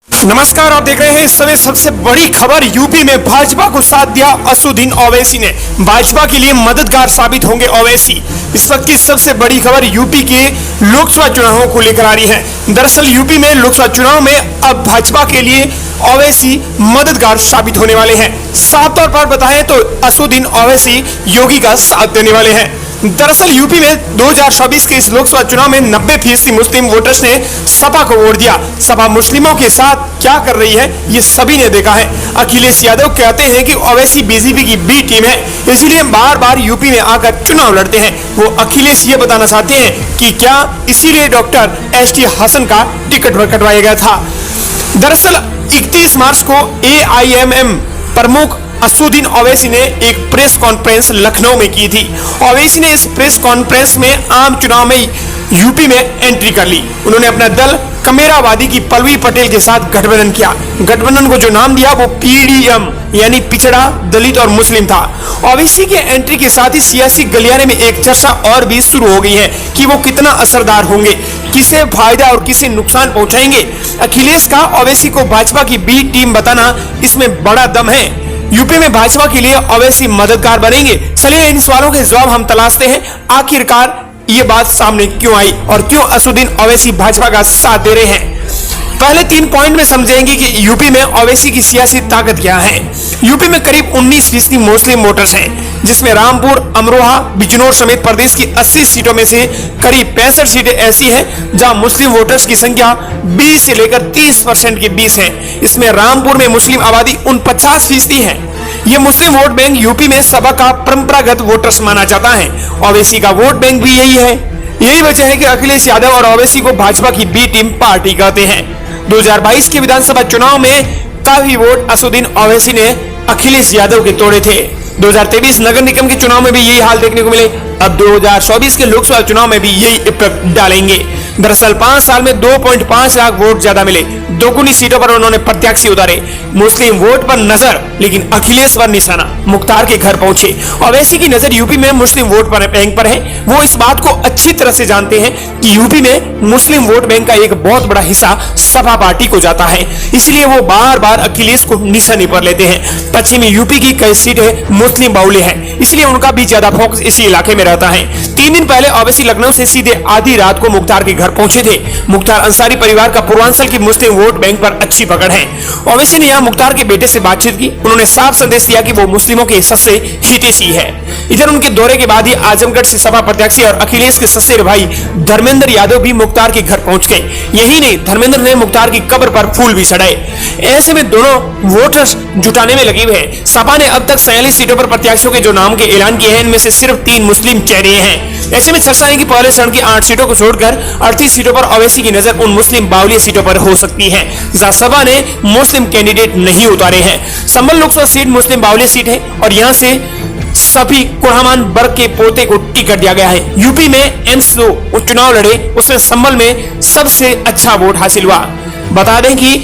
नमस्कार, आप देख रहे हैं इस समय सबसे बड़ी खबर। यूपी में भाजपा को साथ दिया असदुद्दीन ओवैसी ने। भाजपा के लिए मददगार साबित होंगे ओवैसी। इस वक्त की सबसे बड़ी खबर यूपी के लोकसभा चुनावों को लेकर आ रही है। दरअसल यूपी में लोकसभा चुनाव में अब भाजपा के लिए ओवैसी मददगार साबित होने वाले हैं। साफ तौर पर बताएं तो असदुद्दीन ओवैसी योगी का साथ देने वाले हैं। दरअसल यूपी में 2024 के इस लोकसभा चुनाव में 90% मुस्लिम वोटर्स ने सपा को वोट दिया। सपा मुस्लिमों के साथ क्या कर रही है ये सभी ने देखा है। अखिलेश यादव कहते हैं कि ओवैसी बीजेपी की बी टीम है, इसीलिए बार बार यूपी में आकर चुनाव लड़ते हैं। वो अखिलेश ये बताना चाहते हैं कि क्या इसीलिए डॉक्टर एसटी हसन का टिकट कटवाया गया था। दरअसल 31 मार्च को AIMM प्रमुख असदुद्दीन ओवैसी ने एक प्रेस कॉन्फ्रेंस लखनऊ में की थी। ओवैसी ने इस प्रेस कॉन्फ्रेंस में आम चुनाव में यूपी में एंट्री कर ली। उन्होंने अपना दल कमेरावादी की पल्लवी पटेल के साथ गठबंधन किया। गठबंधन को जो नाम दिया वो PDM यानी पिछड़ा, दलित और मुस्लिम था। ओवैसी के एंट्री के साथ ही सियासी गलियारे में एक चर्चा और भी शुरू हो गई है कि वो कितना असरदार होंगे, किसे फायदा और किसे नुकसान पहुंचाएंगे। अखिलेश का ओवैसी को भाजपा की बी टीम बताना, इसमें बड़ा दम है। यूपी में भाजपा के लिए ओवैसी मददगार बनेंगे। चलिए इन सवालों के जवाब हम तलाशते हैं। आखिरकार ये बात सामने क्यों आई और क्यों असदुद्दीन ओवैसी भाजपा का साथ दे रहे हैं। पहले 3 पॉइंट में समझेंगे कि यूपी में ओवैसी की सियासी ताकत क्या है। यूपी में करीब 19% मुस्लिम वोटर्स हैं, जिसमें रामपुर, अमरोहा, बिजनौर समेत प्रदेश की 80 सीटों में से करीब 65 सीटें ऐसी हैं जहां मुस्लिम वोटर्स की संख्या 20 से लेकर 30% के बीच है। इसमें रामपुर में मुस्लिम आबादी 49% है। ये मुस्लिम वोट बैंक यूपी में सपा का परंपरागत वोटर्स माना जाता है। ओवैसी का वोट बैंक भी यही है। यही वजह है कि अखिलेश यादव और ओवैसी को भाजपा की बी टीम पार्टी कहते हैं। 2022 के विधानसभा चुनाव में काफी वोट असदुद्दीन ओवैसी ने अखिलेश यादव के तोड़े थे। 2023 नगर निगम के चुनाव में भी यही हाल देखने को मिले। अब 2024 के लोकसभा चुनाव में भी यही इफेक्ट डालेंगे। दरअसल 5 साल में 2.5 लाख वोट ज्यादा मिले। दोगुनी सीटों पर उन्होंने प्रत्याशी उतारे। मुस्लिम वोट पर नजर, लेकिन अखिलेश पर निशाना। मुख्तार के घर पहुंचे। ओवैसी की नजर यूपी में मुस्लिम वोट बैंक पर है। वो इस बात को अच्छी तरह से जानते हैं कि यूपी में मुस्लिम वोट बैंक का एक बहुत बड़ा हिस्सा सपा पार्टी को जाता है। इसलिए वो बार बार अखिलेश को निशाने पर लेते हैं। पश्चिमी यूपी की कई सीटें मुस्लिम बाहुल्य है, इसलिए उनका भी ज्यादा फोकस इसी इलाके में रहता है। 3 दिन पहले ओवैसी लखनऊ से सीधे आधी रात को मुख्तार के घर पहुंचे थे। मुख्तार अंसारी परिवार का पूर्वांचल की मुस्लिम वोट बैंक पर अच्छी पकड़ है। ओवैसी ने यहां मुख्तार के बेटे से बातचीत की। उन्होंने साफ संदेश दिया कि वो मुस्लिमों के सबसे हितैषी है। इधर उनके दौरे के बाद ही आजमगढ़ से सपा प्रत्याशी और अखिलेश के ससुर भाई धर्मेंद्र यादव भी मुख्तार के घर पहुंच गए। यही नहीं, धर्मेंद्र ने मुख्तार की कब्र पर फूल भी चढ़ाए। ऐसे में दोनों वोटर्स जुटाने में लगे हुए हैं। सपा ने अब तक 47 सीटों पर प्रत्याशियों के जो नाम के ऐलान किए हैं, इनमें से सिर्फ 3 मुस्लिम चेहरे हैं। ऐसे में चर्चा है कि पहले चरण की 8 सीटों को छोड़कर 38 सीटों पर ओवैसी की नजर उन मुस्लिम बाहुल्य सीटों पर हो सकती है जहां सपा ने मुस्लिम कैंडिडेट नहीं उतारे हैं। संभल लोकसभा सीट मुस्लिम बाहुल्य सीट है और यहां से सभी कुरहमान वर्ग के पोते को टिकट दिया गया है। यूपी में एम्स जो चुनाव लड़े उसमें संभल में सबसे अच्छा वोट हासिल हुआ। बता दें कि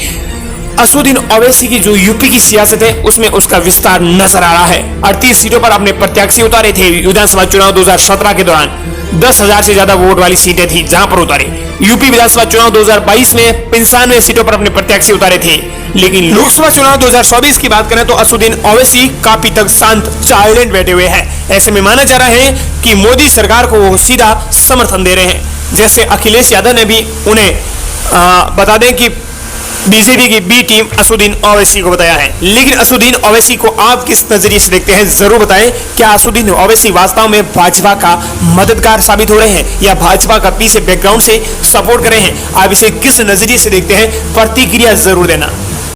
असदुद्दीन ओवैसी की जो यूपी की सियासत है उसमें उसका विस्तार नजर आ रहा है। 38 सीटों पर अपने प्रत्याशी उतारे थे। विधानसभा चुनाव 2017 के दौरान 10,000 से ज्यादा वोट वाली सीटें थी जहां पर उतारे। यूपी विधानसभा चुनाव 2022 में 95 सीटों पर अपने प्रत्याशी उतारे थे। लेकिन लोकसभा चुनाव 2024 की बात करें तो असदुद्दीन ओवैसी काफी तक शांत साइलेंट बैठे हुए हैं। ऐसे में माना जा रहा है कि मोदी सरकार को वो सीधा समर्थन दे रहे हैं। जैसे अखिलेश यादव ने भी उन्हें बता दें कि बीजेपी की बी टीम असदुद्दीन ओवैसी को बताया है। लेकिन असदुद्दीन ओवैसी को आप किस नजरिए से देखते हैं, जरूर बताएं। क्या असदुद्दीन ओवैसी वास्तव में भाजपा का मददगार साबित हो रहे हैं या भाजपा का पीछे बैकग्राउंड से सपोर्ट कर रहे हैं? आप इसे किस नजरिए से देखते हैं, प्रतिक्रिया जरूर देना।